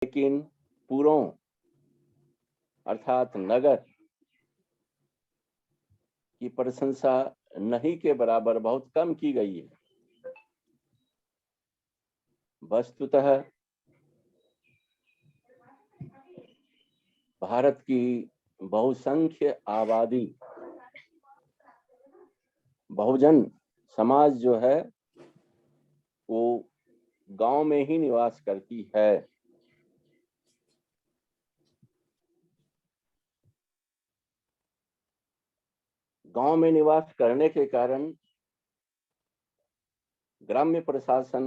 लेकिन पुरों अर्थात नगर की प्रशंसा नहीं के बराबर बहुत कम की गई है। वस्तुतः भारत की बहुसंख्य आबादी बहुजन समाज जो है वो गांव में ही निवास करती है। गांव में निवास करने के कारण ग्राम्य प्रशासन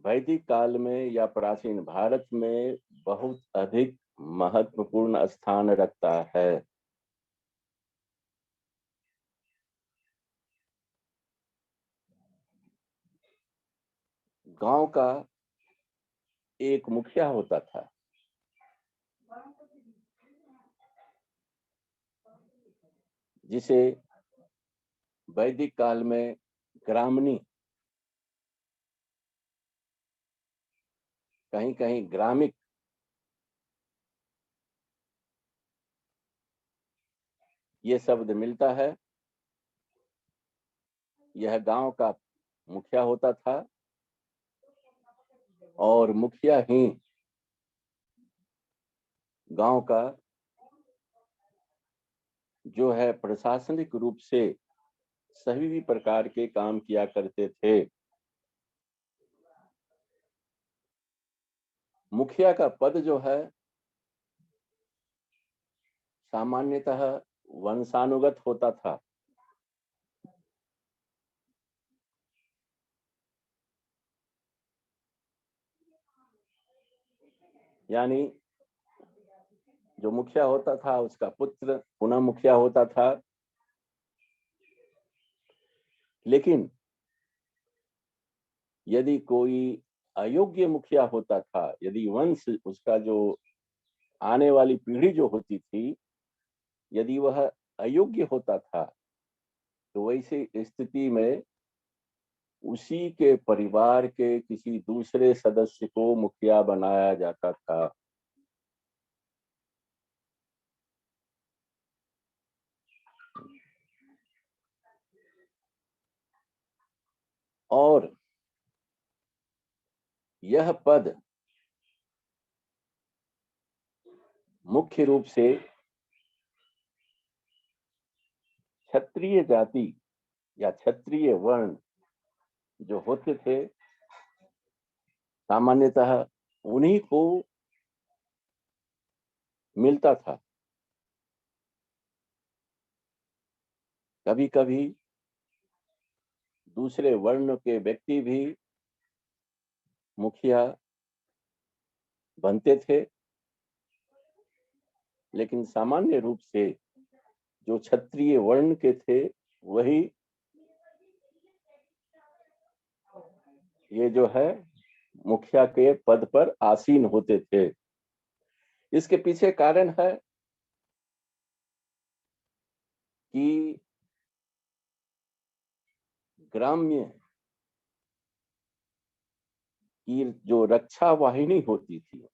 वैदिक काल में या प्राचीन भारत में बहुत अधिक महत्वपूर्ण स्थान रखता है। गांव का एक मुखिया होता था, जिसे वैदिक काल में ग्रामणी, कहीं कहीं ग्रामिक, ये शब्द मिलता है। यह गांव का मुखिया होता था और मुखिया ही गांव का जो है प्रशासनिक रूप से सभी भी प्रकार के काम किया करते थे। मुखिया का पद जो है सामान्यतः वंशानुगत होता था। यानी जो मुखिया होता था उसका पुत्र पुनः मुखिया होता था। लेकिन यदि कोई अयोग्य मुखिया होता था, यदि वंश उसका जो आने वाली पीढ़ी जो होती थी, यदि वह अयोग्य होता था, तो वैसी स्थिति में उसी के परिवार के किसी दूसरे सदस्य को मुखिया बनाया जाता था। और यह पद मुख्य रूप से क्षत्रिय जाति या क्षत्रिय वर्ण जो होते थे, सामान्यतः उन्हीं को मिलता था। कभी कभी दूसरे वर्ण के व्यक्ति भी मुखिया बनते थे, लेकिन सामान्य रूप से जो क्षत्रिय वर्ण के थे वही ये जो है मुखिया के पद पर आसीन होते थे। इसके पीछे कारण है कि ग्राम्य की जो रक्षा वाहिनी होती थी,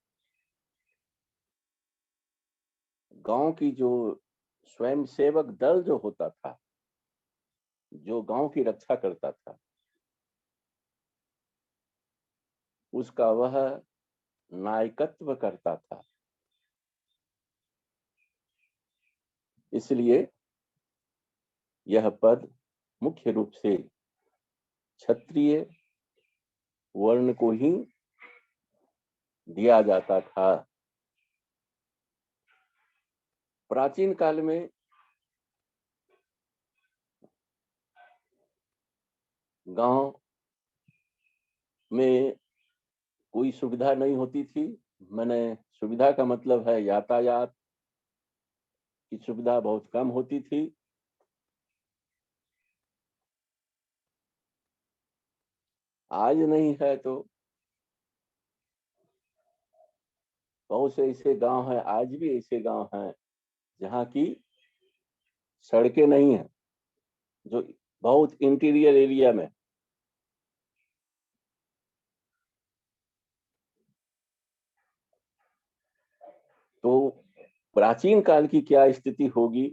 गांव की जो स्वयंसेवक दल जो होता था, जो गांव की रक्षा करता था, उसका वह नायकत्व करता था। इसलिए यह पद मुख्य रूप से क्षत्रिय वर्ण को ही दिया जाता था। प्राचीन काल में गांव में कोई सुविधा नहीं होती थी। मैंने सुविधा का मतलब है यातायात की सुविधा बहुत कम होती थी। आज नहीं है तो बहुत से ऐसे गांव हैं, आज भी ऐसे गांव हैं जहाँ की सड़कें नहीं है, जो बहुत इंटीरियर एरिया में। तो प्राचीन काल की क्या स्थिति होगी,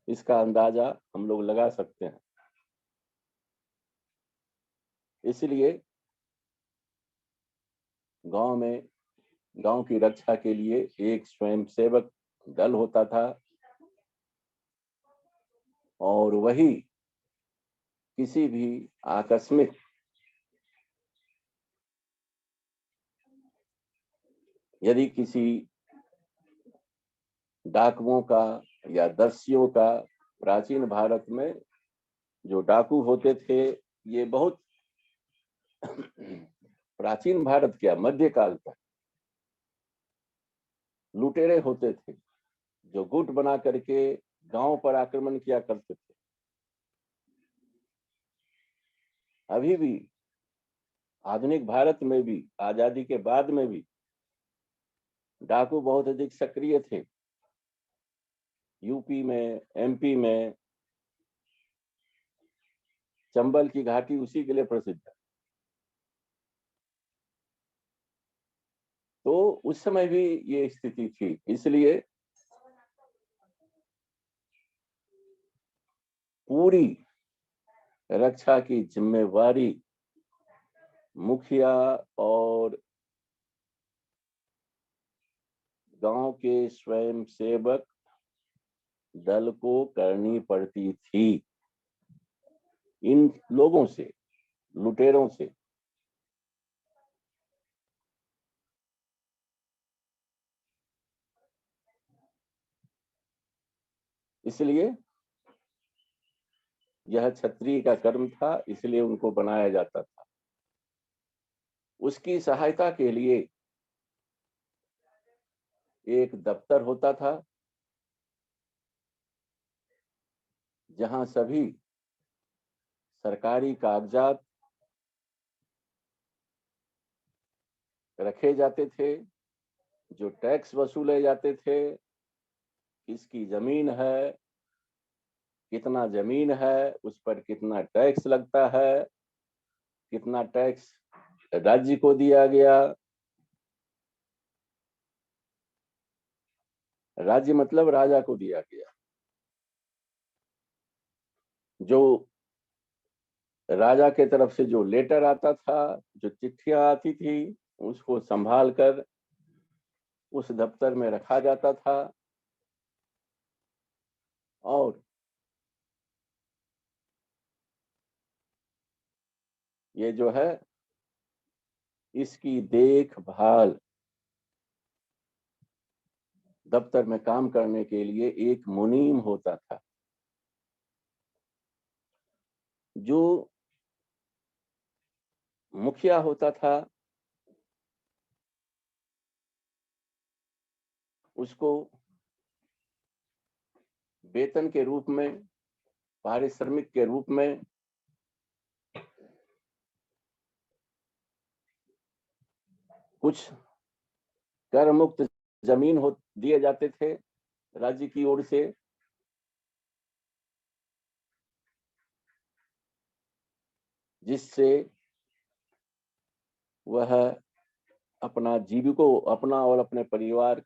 इसका अंदाजा हम लोग लगा सकते हैं। इसलिए गांव की रक्षा के लिए एक स्वयंसेवक दल होता था, और वही किसी भी आकस्मिक यदि किसी डाकुओं का या दस्युओं का, प्राचीन भारत में जो डाकू होते थे, ये बहुत प्राचीन भारत क्या, मध्यकाल तक लुटेरे होते थे, जो गुट बना करके गांव पर आक्रमण किया करते थे। अभी भी आधुनिक भारत में भी, आजादी के बाद में भी डाकू बहुत अधिक सक्रिय थे। यूपी में, एमपी में चंबल की घाटी उसी के लिए प्रसिद्ध है। तो उस समय भी ये स्थिति थी। इसलिए पूरी रक्षा की जिम्मेवारी मुखिया और गांव के स्वयंसेवक दल को करनी पड़ती थी, इन लोगों से, लुटेरों से। इसलिए यह क्षत्रिय का कर्म था, इसलिए उनको बनाया जाता था। उसकी सहायता के लिए एक दफ्तर होता था, जहां सभी सरकारी कागजात रखे जाते थे, जो टैक्स वसूले जाते थे, किसकी जमीन है, कितना जमीन है, उस पर कितना टैक्स लगता है, कितना टैक्स राज्य को दिया गया। राज्य मतलब राजा को दिया गया। जो राजा के तरफ से जो लेटर आता था, जो चिट्ठियां आती थी, उसको संभाल कर उस दफ्तर में रखा जाता था। और ये जो है, इसकी देखभाल दफ्तर में काम करने के लिए एक मुनीम होता था, जो मुखिया होता था। उसको वेतन के रूप में, पारिश्रमिक के रूप में कुछ कर मुक्त जमीन हो दिए जाते थे राज्य की ओर से, जिससे वह अपना और अपने परिवार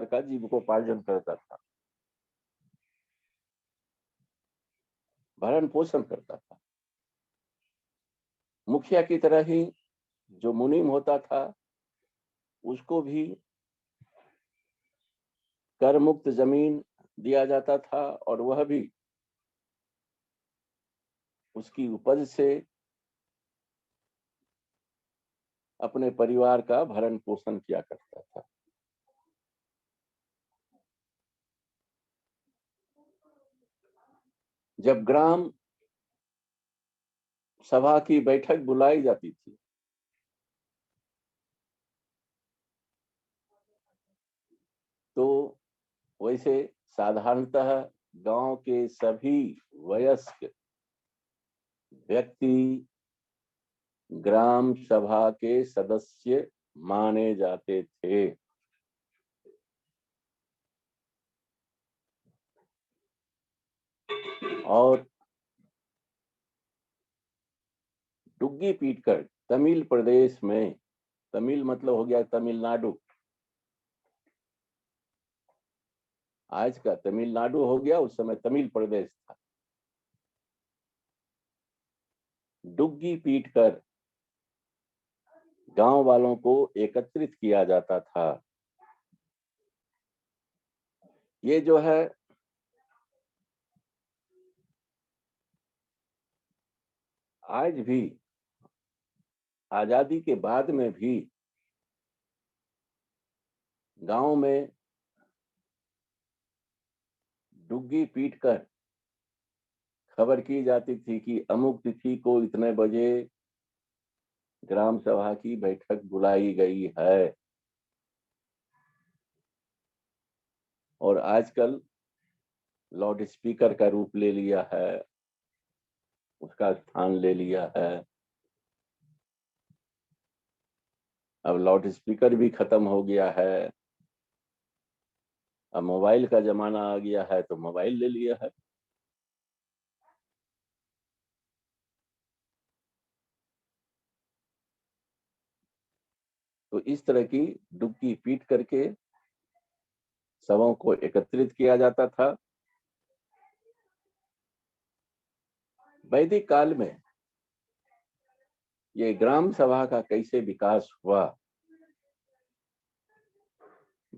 का जीविकोपार्जन करता था, भरण पोषण करता था। मुखिया की तरह ही जो मुनीम होता था, उसको भी कर मुक्त जमीन दिया जाता था, और वह भी उसकी उपज से अपने परिवार का भरण पोषण किया करता था। जब ग्राम सभा की बैठक बुलाई जाती थी, तो वैसे साधारणतः गांव के सभी वयस्क व्यक्ति ग्राम सभा के सदस्य माने जाते थे। और डुग्गी पीटकर तमिल प्रदेश में, तमिल मतलब हो गया तमिलनाडु, आज का तमिलनाडु हो गया, उस समय तमिल प्रदेश था। डुग्गी पीट कर गांव वालों को एकत्रित किया जाता था। ये जो है आज भी, आजादी के बाद में भी गांव में डुग्गी पीट कर खबर की जाती थी कि अमुक तिथि को इतने बजे ग्राम सभा की बैठक बुलाई गई है। और आजकल लाउड स्पीकर का रूप ले लिया है, उसका स्थान ले लिया है। अब लाउड स्पीकर भी खत्म हो गया है, अब मोबाइल का जमाना आ गया है तो मोबाइल ले लिया है। तो इस तरह की डुग्गी पीट करके सबों को एकत्रित किया जाता था। वैदिक काल में ये ग्राम सभा का कैसे विकास हुआ?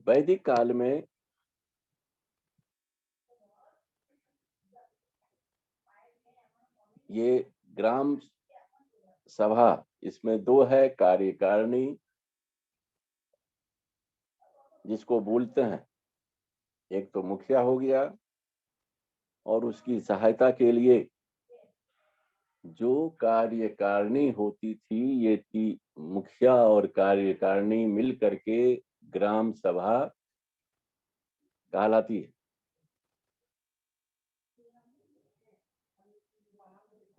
वैदिक काल में ये ग्राम सभा, इसमें दो है, कार्यकारिणी जिसको बोलते हैं, एक तो मुखिया हो गया, और उसकी सहायता के लिए जो कार्यकारिणी होती थी, ये थी मुखिया और कार्यकारिणी मिल करके ग्राम सभा कहलाती है।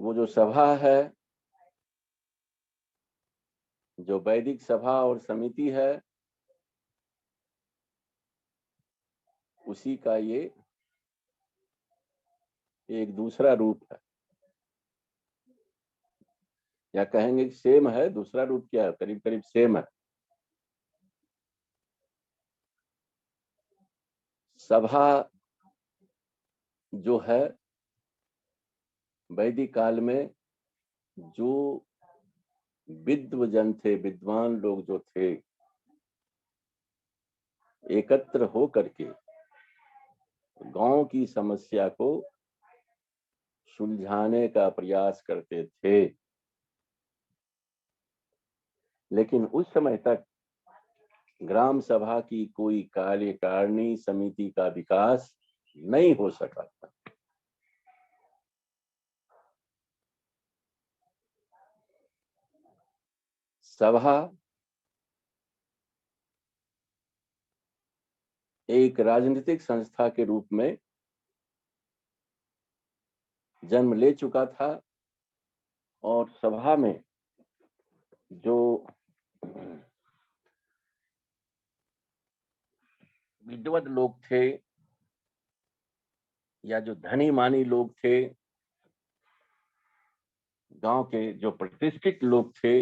वो जो सभा है, जो वैदिक सभा और समिति है, उसी का ये एक दूसरा रूप है, या कहेंगे कि सेम है। दूसरा रूप क्या है? करीब करीब सेम है। सभा जो है वैदिक काल में, जो विद्वजन थे, विद्वान लोग जो थे, एकत्र हो करके गांव की समस्या को सुलझाने का प्रयास करते थे। लेकिन उस समय तक ग्राम सभा की कोई कार्यकारिणी समिति का विकास नहीं हो सका था। सभा एक राजनीतिक संस्था के रूप में जन्म ले चुका था, और सभा में जो विद्वत लोग थे, या जो धनी मानी लोग थे, गांव के जो प्रतिष्ठित लोग थे,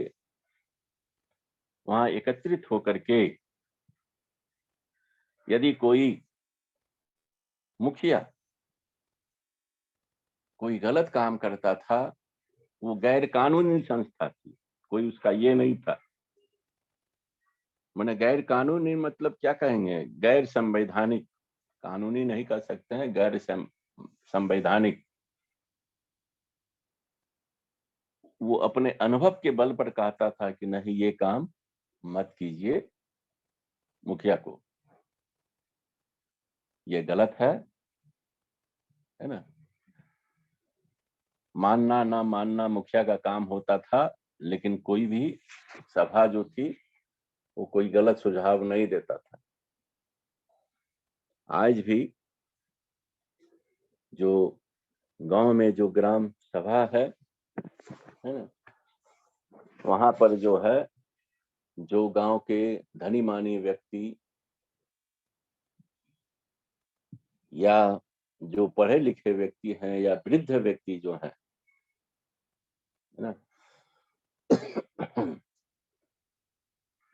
वहां एकत्रित होकर के यदि कोई मुखिया कोई गलत काम करता था, वो गैर कानूनी संस्था थी, कोई उसका ये नहीं था। मैंने गैर कानूनी मतलब क्या कहेंगे? गैर संवैधानिक। कानूनी नहीं कर सकते हैं, गैर संवैधानिक। वो अपने अनुभव के बल पर कहता था कि नहीं, ये काम मत कीजिए, मुखिया को ये गलत है ना। मानना ना मानना मुखिया का काम होता था, लेकिन कोई भी सभा जो थी वो कोई गलत सुझाव नहीं देता था। आज भी जो गांव में जो ग्राम सभा है ना, वहां पर जो है, जो गांव के धनी मानी व्यक्ति या जो पढ़े लिखे व्यक्ति हैं या वृद्ध व्यक्ति जो है ना,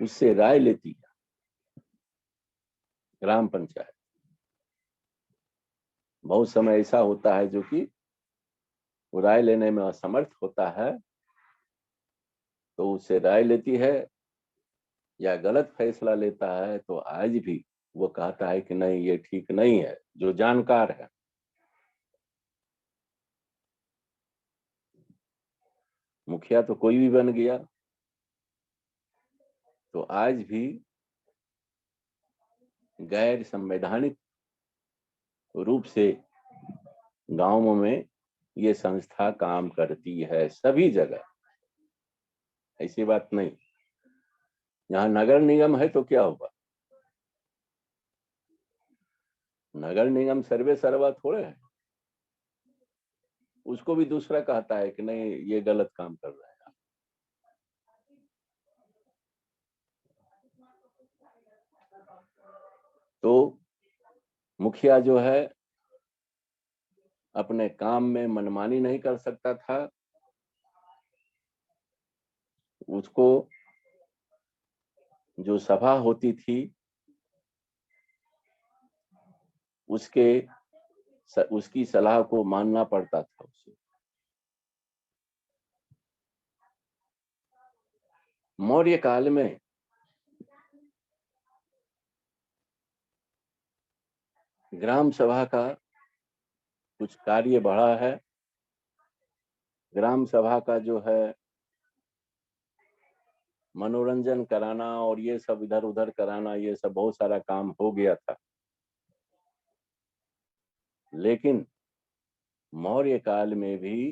उससे राय लेती है ग्राम पंचायत। बहुत समय ऐसा होता है जो कि वो राय लेने में असमर्थ होता है, तो उससे राय लेती है या गलत फैसला लेता है, तो आज भी वो कहता है कि नहीं ये ठीक नहीं है, जो जानकार है। मुखिया तो कोई भी बन गया, तो आज भी गैर संवैधानिक रूप से गांवों में ये संस्था काम करती है, सभी जगह। ऐसी बात नहीं, यहाँ नगर निगम है तो क्या होगा? नगर निगम सर्वे सर्वा थोड़े है, उसको भी दूसरा कहता है कि नहीं ये गलत काम कर रहा है। तो मुखिया जो है अपने काम में मनमानी नहीं कर सकता था, उसको जो सभा होती थी उसकी सलाह को मानना पड़ता था उसे। मौर्य काल में ग्राम सभा का कुछ कार्य बढ़ा है। ग्राम सभा का जो है मनोरंजन कराना और ये सब इधर उधर कराना, ये सब बहुत सारा काम हो गया था। लेकिन मौर्य काल में भी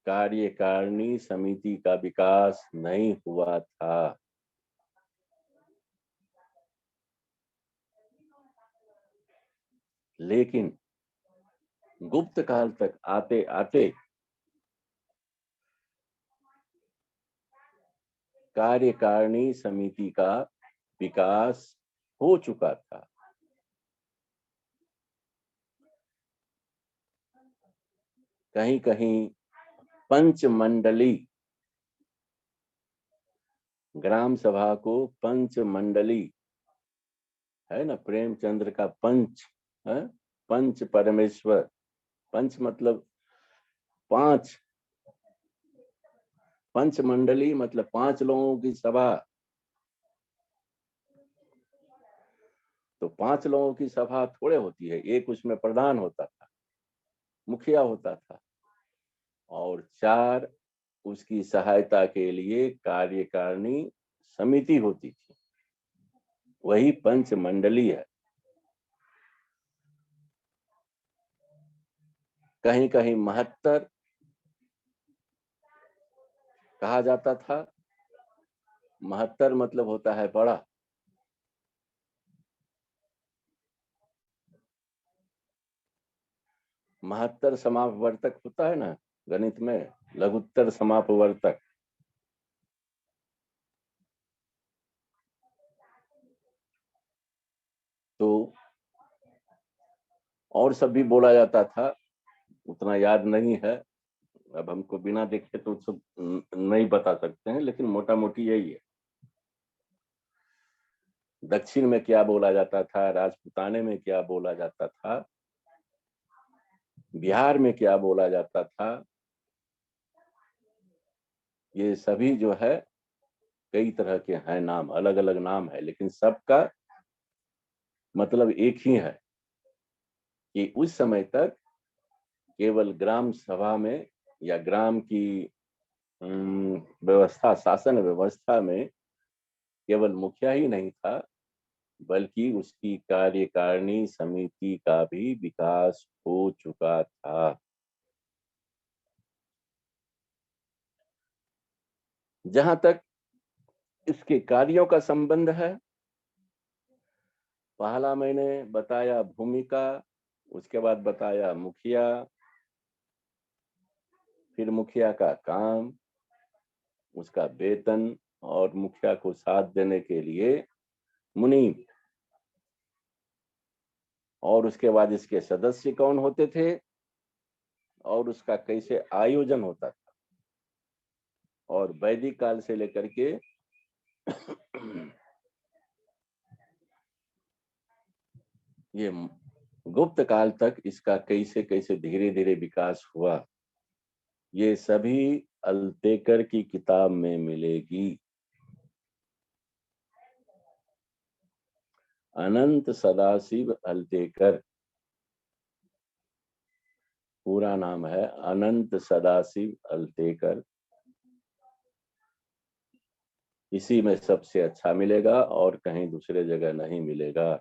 कार्यकारिणी समिति का विकास नहीं हुआ था। लेकिन गुप्त काल तक आते आते कार्यकारिणी समिति का विकास हो चुका था। कहीं कहीं पंचमंडली, ग्राम सभा को पंचमंडली है ना, प्रेमचंद्र का पंच है, पंच परमेश्वर। पंच मतलब पांच, पंचमंडली मतलब 5 लोगों की सभा। तो 5 लोगों की सभा थोड़े होती है, एक उसमें प्रधान होता था, मुखिया होता था, और 4 उसकी सहायता के लिए कार्यकारिणी समिति होती थी, वही पंचमंडली है। कहीं कहीं 72 कहा जाता था। 72 मतलब होता है बड़ा। महत्तर समापवर्तक होता है ना गणित में, लघुत्तर समापवर्तक। तो और सब भी बोला जाता था, उतना याद नहीं है, अब हमको बिना देखे तो सब नहीं बता सकते हैं, लेकिन मोटा मोटी यही है। दक्षिण में क्या बोला जाता था, राजपुताने में क्या बोला जाता था, बिहार में क्या बोला जाता था, ये सभी जो है कई तरह के हैं नाम, अलग अलग नाम है, लेकिन सबका मतलब एक ही है कि उस समय तक केवल ग्राम सभा में या ग्राम की व्यवस्था, शासन व्यवस्था में केवल मुखिया ही नहीं था, बल्कि उसकी कार्यकारिणी समिति का भी विकास हो चुका था। जहां तक इसके कार्यों का संबंध है, पहला मैंने बताया भूमिका, उसके बाद बताया मुखिया, फिर मुखिया का काम, उसका वेतन, और मुखिया को साथ देने के लिए मुनीम, और उसके बाद इसके सदस्य कौन होते थे और उसका कैसे आयोजन होता था। और वैदिक काल से लेकर के ये गुप्त काल तक इसका कैसे कैसे धीरे धीरे विकास हुआ, ये सभी अल्तेकर की किताब में मिलेगी। अनंत सदाशिव अल्तेकर, पूरा नाम है अनंत सदाशिव अल्तेकर। इसी में सबसे अच्छा मिलेगा और कहीं दूसरे जगह नहीं मिलेगा।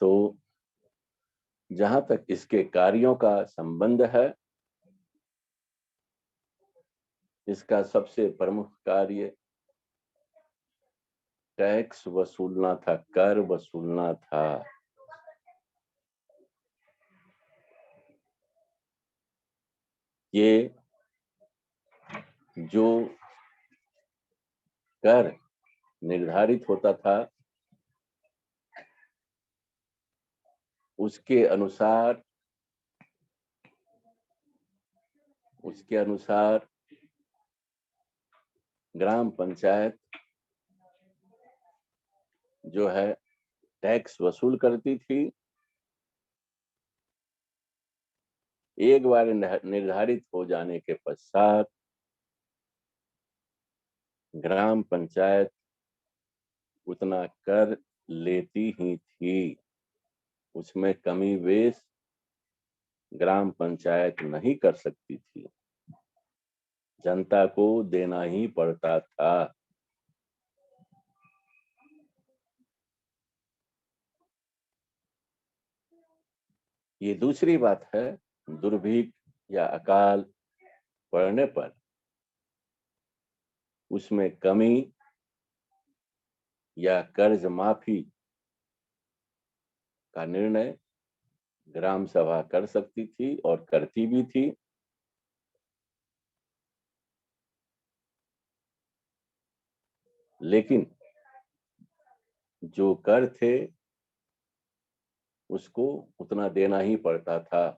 तो जहां तक इसके कार्यों का संबंध है, इसका सबसे प्रमुख कार्य टैक्स वसूलना था, कर वसूलना था। ये जो कर निर्धारित होता था उसके अनुसार ग्राम पंचायत जो है टैक्स वसूल करती थी। एक बार निर्धारित हो जाने के पश्चात ग्राम पंचायत उतना कर लेती ही थी, उसमें कमी बेश ग्राम पंचायत नहीं कर सकती थी, जनता को देना ही पड़ता था। ये दूसरी बात है, दुर्भिक्ष या अकाल पड़ने पर उसमें कमी या कर्ज माफी का निर्णय ग्राम सभा कर सकती थी और करती भी थी। लेकिन जो कर थे उसको उतना देना ही पड़ता था।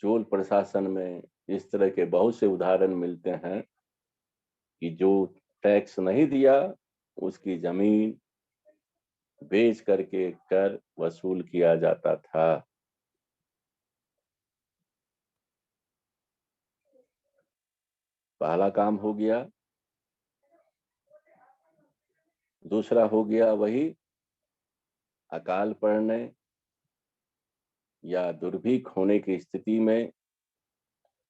चोल प्रशासन में इस तरह के बहुत से उदाहरण मिलते हैं कि जो टैक्स नहीं दिया उसकी जमीन बेच करके कर वसूल किया जाता था। पहला काम हो गया। दूसरा हो गया वही अकाल पड़ने या दुर्भिक्ष होने की स्थिति में,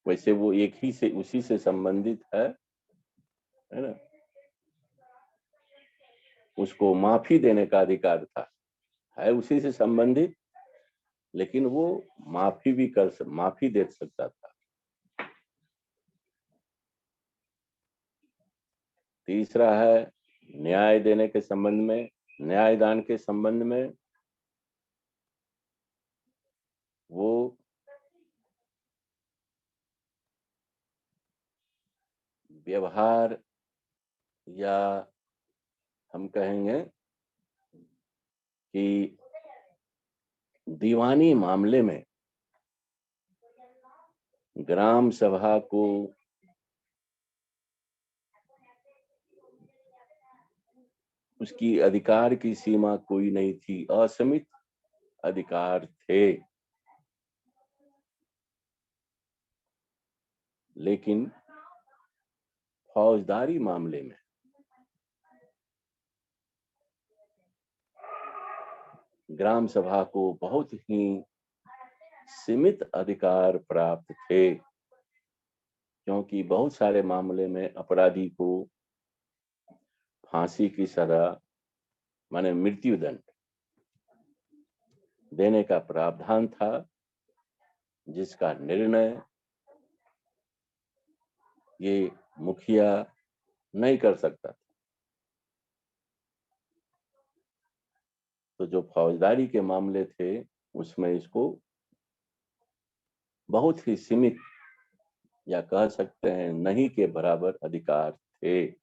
वैसे वो एक ही से उसी से संबंधित है ना, उसको माफी देने का अधिकार था, है उसी से संबंधित, लेकिन वो माफी दे सकता था। तीसरा है न्याय देने के संबंध में, न्यायदान के संबंध में वो व्यवहार या हम कहेंगे कि दीवानी मामले में ग्राम सभा को उसकी अधिकार की सीमा कोई नहीं थी, असीमित अधिकार थे। लेकिन फौजदारी मामले में ग्राम सभा को बहुत ही सीमित अधिकार प्राप्त थे, क्योंकि बहुत सारे मामले में अपराधी को फांसी की सजा माने मृत्यु दंड देने का प्रावधान था, जिसका निर्णय ये मुखिया नहीं कर सकता था। तो जो फौजदारी के मामले थे उसमें इसको बहुत ही सीमित या कह सकते हैं नहीं के बराबर अधिकार थे।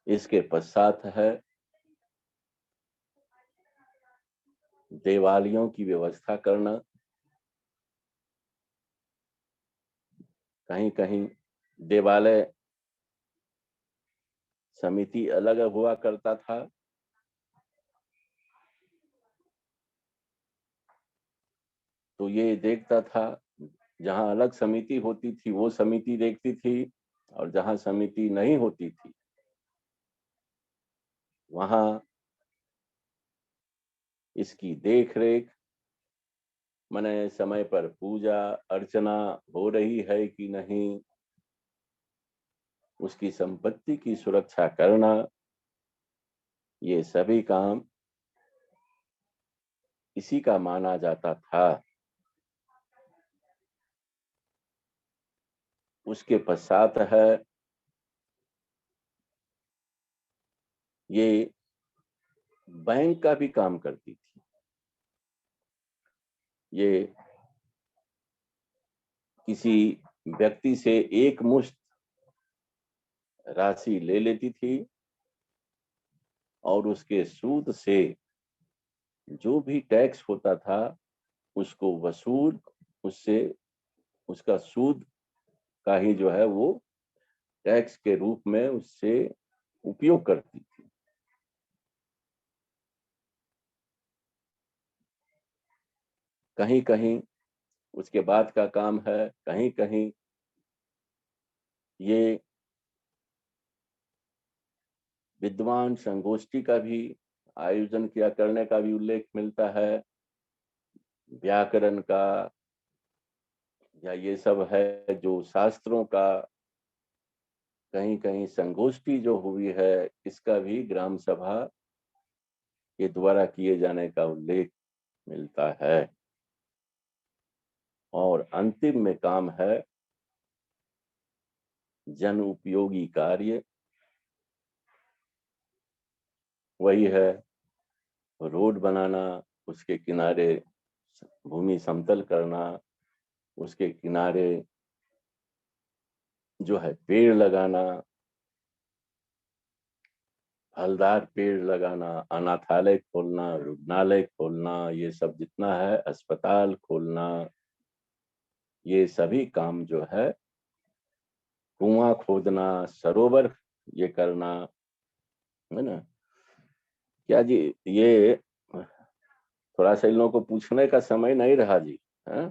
इसके पश्चात है देवालयों की व्यवस्था करना। कहीं कहीं देवालय समिति अलग हुआ करता था, तो ये देखता था, जहां अलग समिति होती थी वो समिति देखती थी, और जहां समिति नहीं होती थी वहां इसकी देख रेख, माने समय पर पूजा अर्चना हो रही है कि नहीं, उसकी संपत्ति की सुरक्षा करना, ये सभी काम इसी का माना जाता था। उसके पश्चात है ये बैंक का भी काम करती थी। ये किसी व्यक्ति से एक मुश्त राशि ले लेती थी और उसके सूद से जो भी टैक्स होता था उसको वसूल, उससे उसका सूद का ही जो है वो टैक्स के रूप में उससे उपयोग करती थी। कहीं कहीं उसके बाद का काम है, कहीं कहीं ये विद्वान संगोष्ठी का भी आयोजन किया करने का भी उल्लेख मिलता है। व्याकरण का या ये सब है जो शास्त्रों का, कहीं कहीं संगोष्ठी जो हुई है इसका भी ग्राम सभा के द्वारा किए जाने का उल्लेख मिलता है। और अंतिम में काम है जन उपयोगी कार्य, वही है रोड बनाना, उसके किनारे भूमि समतल करना, उसके किनारे जो है पेड़ लगाना, फलदार पेड़ लगाना, अनाथालय खोलना, रुग्णालय खोलना, ये सब जितना है, अस्पताल खोलना, ये सभी काम जो है, कुआं खोदना, सरोवर ये करना, है ना। क्या जी, ये थोड़ा सा इन लोगों को पूछने का समय नहीं रहा जी, है?